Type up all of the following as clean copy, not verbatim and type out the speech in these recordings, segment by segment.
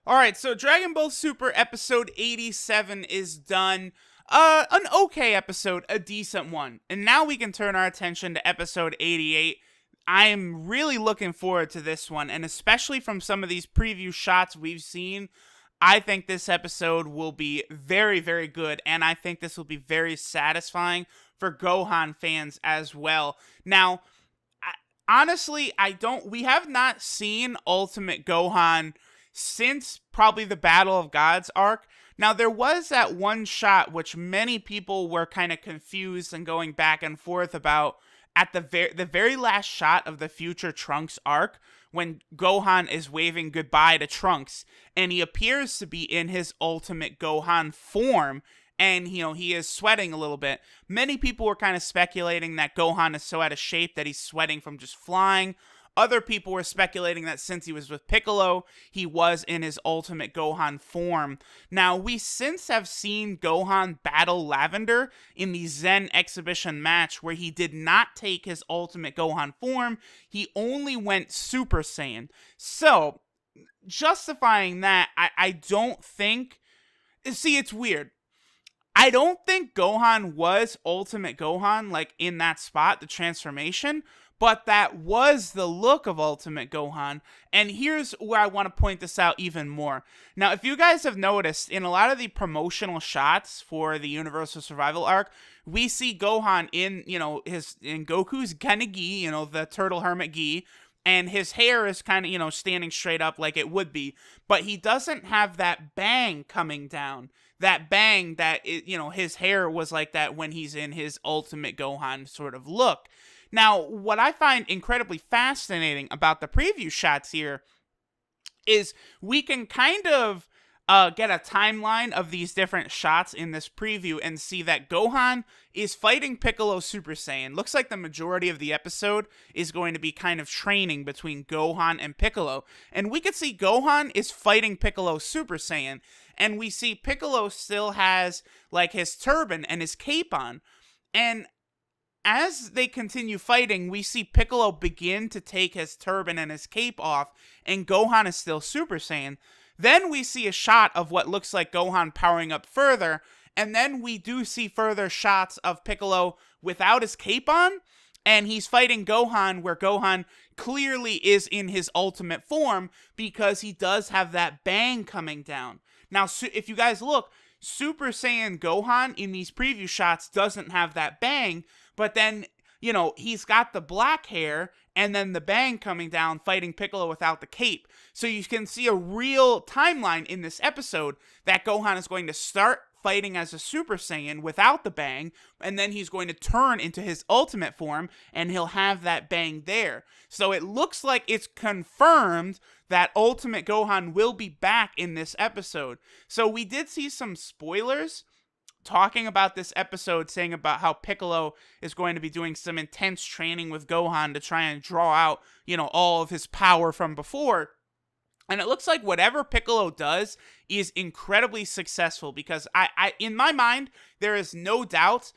Alright, so Dragon Ball Super episode 87 is done. An okay episode, a decent one. And now we can turn our attention to episode 88. I am really looking forward to this one, and especially from some of these preview shots we've seen, I think this episode will be very, very good, and I think this will be very satisfying for Gohan fans as well. Now, honestly, we have not seen Ultimate Gohan since probably the Battle of Gods arc. Now, there was that one shot which many people were kind of confused and going back and forth about at the very last shot of the Future Trunks arc, when Gohan is waving goodbye to Trunks, and he appears to be in his Ultimate Gohan form, and, he is sweating a little bit. Many people were kind of speculating that Gohan is so out of shape that he's sweating from just flying. Other people were speculating that since he was with Piccolo, he was in his Ultimate Gohan form. Now, we since have seen Gohan battle Lavender in the Zen exhibition match where he did not take his Ultimate Gohan form. He only went Super Saiyan. So, justifying that, I don't think... See, it's weird. I don't think Gohan was Ultimate Gohan, like, in that spot, the transformation, but that was the look of Ultimate Gohan, and here's where I want to point this out even more. Now, if you guys have noticed, in a lot of the promotional shots for the Universal Survival arc, we see Gohan in, in Goku's Genni-gi, the Turtle Hermit gi, and his hair is kind of, standing straight up like it would be, but he doesn't have that bang coming down. That bang that, his hair was like that when he's in his Ultimate Gohan sort of look. Now, what I find incredibly fascinating about the preview shots here is we can kind of get a timeline of these different shots in this preview and see that Gohan is fighting Piccolo Super Saiyan. Looks like the majority of the episode is going to be kind of training between Gohan and Piccolo. And we could see Gohan is fighting Piccolo Super Saiyan, and we see Piccolo still has, like, his turban and his cape on. And as they continue fighting, we see Piccolo begin to take his turban and his cape off, and Gohan is still Super Saiyan. Then we see a shot of what looks like Gohan powering up further, and then we do see further shots of Piccolo without his cape on, and he's fighting Gohan, where Gohan clearly is in his ultimate form because he does have that bang coming down. Now, if you guys look, Super Saiyan Gohan in these preview shots doesn't have that bang, but then, he's got the black hair and then the bang coming down fighting Piccolo without the cape. So you can see a real timeline in this episode that Gohan is going to start fighting as a Super Saiyan without the bang, and then he's going to turn into his ultimate form, and he'll have that bang there. So it looks like it's confirmed that Ultimate Gohan will be back in this episode. So we did see some spoilers talking about this episode, saying about how Piccolo is going to be doing some intense training with Gohan to try and draw out, all of his power from before. And it looks like whatever Piccolo does is incredibly successful, because I in my mind, there is no doubt.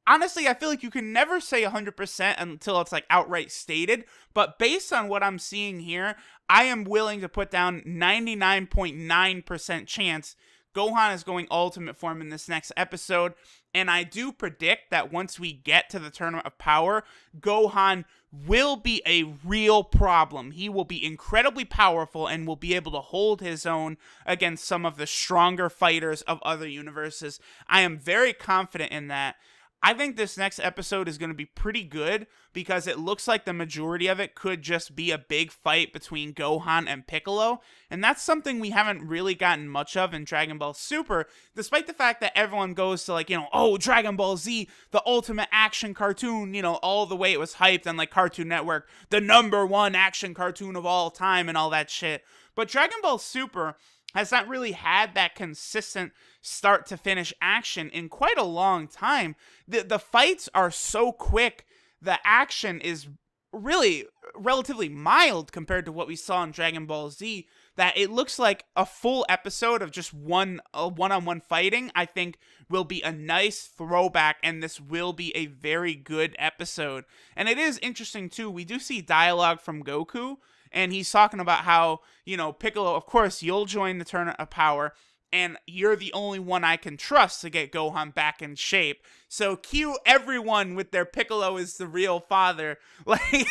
Honestly, I feel like you can never say 100% until it's, like, outright stated. But based on what I'm seeing here, I am willing to put down 99.9% chance Gohan is going ultimate form in this next episode, and I do predict that once we get to the Tournament of Power, Gohan will be a real problem. He will be incredibly powerful and will be able to hold his own against some of the stronger fighters of other universes. I am very confident in that. I think this next episode is going to be pretty good because it looks like the majority of it could just be a big fight between Gohan and Piccolo, and that's something we haven't really gotten much of in Dragon Ball Super, despite the fact that everyone goes to, like, Dragon Ball Z, the ultimate action cartoon, all the way it was hyped on, like, Cartoon Network, the #1 action cartoon of all time and all that shit. But Dragon Ball Super has not really had that consistent start to finish action in quite a long time. The fights are so quick, the action is really relatively mild compared to what we saw in Dragon Ball Z, that it looks like a full episode of just one-on-one fighting, I think, will be a nice throwback, and this will be a very good episode. And it is interesting, too, we do see dialogue from Goku, and he's talking about how, Piccolo, of course, you'll join the Tournament of Power, and you're the only one I can trust to get Gohan back in shape. So cue everyone with their Piccolo is the real father. Like,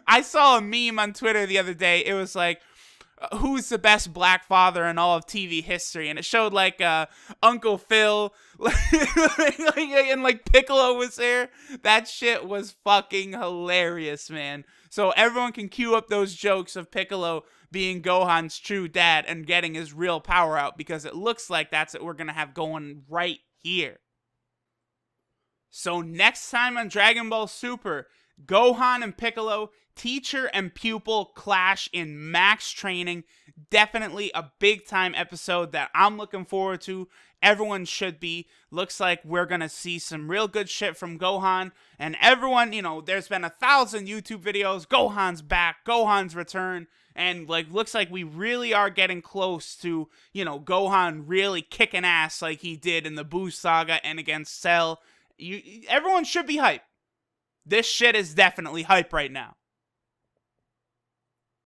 I saw a meme on Twitter the other day. It was like, who's the best black father in all of TV history? And it showed like Uncle Phil, and like Piccolo was there. That shit was fucking hilarious, man. So everyone can cue up those jokes of Piccolo being Gohan's true dad and getting his real power out, because it looks like that's what we're gonna have going right here. So next time on Dragon Ball Super, Gohan and Piccolo, teacher and pupil, clash in max training. Definitely a big time episode that I'm looking forward to. Everyone should be. Looks like we're gonna see some real good shit from Gohan. And everyone, there's been 1,000 YouTube videos. Gohan's back. Gohan's return. And looks like we really are getting close to, Gohan really kicking ass like he did in the Buu Saga and against Cell. Everyone should be hyped. This shit is definitely hype right now.